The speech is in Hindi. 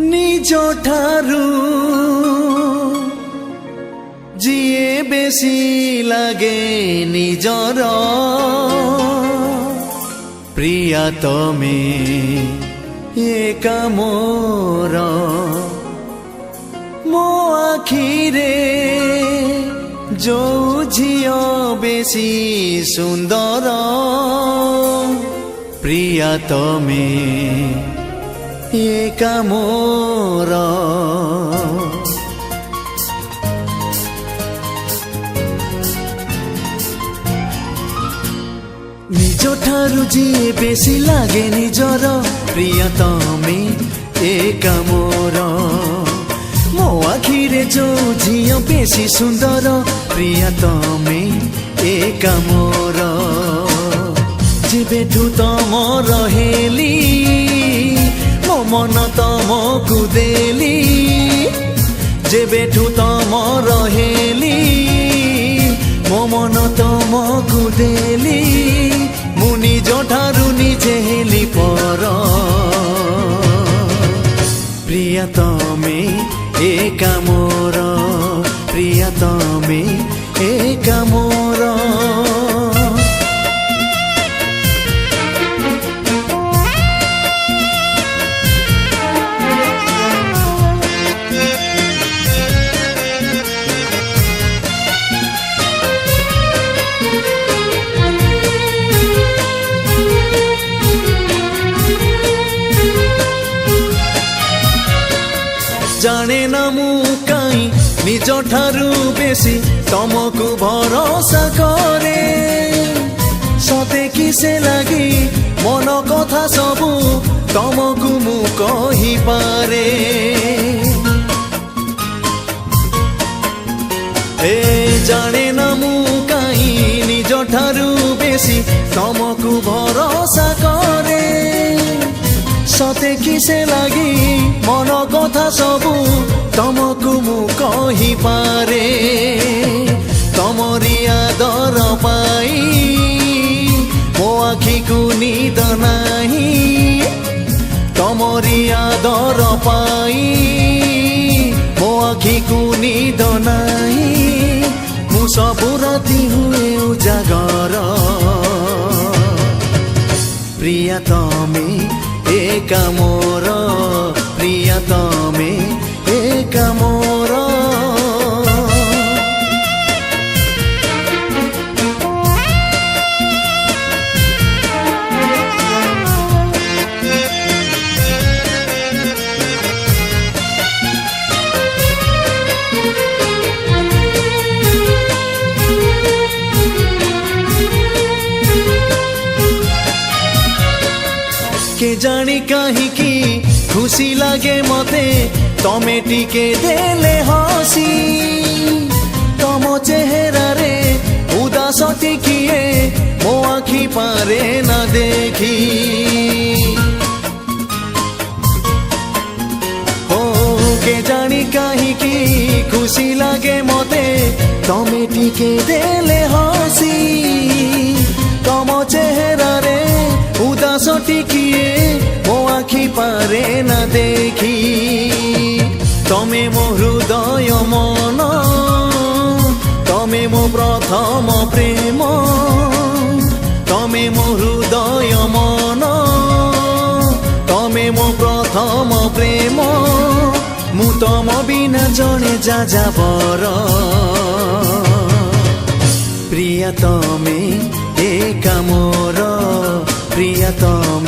निज ठारू जिए बेसी लागे निजर प्रिया तमे एका मोर मो आखिरे जो झियो बेसी सुंदर प्रिया तमे एका मोर निज ठारू जिए बेसी लागे निजर प्रिया तमे एका मोर मो आखिरे जो झियो बेसी सुंदर प्रिया तमे एका मोर जेबेठू तम रहेली मो मन तमकु देली जेबेठू तम रहेली मो मन तमकु देली मु निज ठारू निजे हेली पर प्रिया तमे एका मोर प्रिया तमे एका मोर जाने ना मु काई निज ठारू बेसी तमकु भरोसा करे सते किसे लागी मन कथा सबु तमकु मु कहि पारे ए जाने ना मु काई निज ठारू बेसी तमकु भरोसा करे सते किसे लागी मन कथा सबु तमकु मु कहि पारे तमरी आदर पाई मो आखिकु निद नाही तमरी आदर पाई मो आखिकु निद नाही मु सबु राति हुए उजागर प्रिया तमे एका मोर प्रिया तमे एका मोर के जानी कहीं की खुशी लगे मते तमे टिके देले हसी तम चेहरा रे उदास टिकिए मो आखि पारे न देखी हो के जानी कहीं की खुशी लगे मते तमे टिके देले हसी तम चेहरा रे उदास टिकिए मो आखि पारे न देखी तमे मो हृदय मन तमे मो प्रथम प्रेम तमे मो हृदय मन तमे मो प्रथम प्रेम मु तम बिना जणे जाजाबर प्रिया तमे एका मोर प्रिया तमे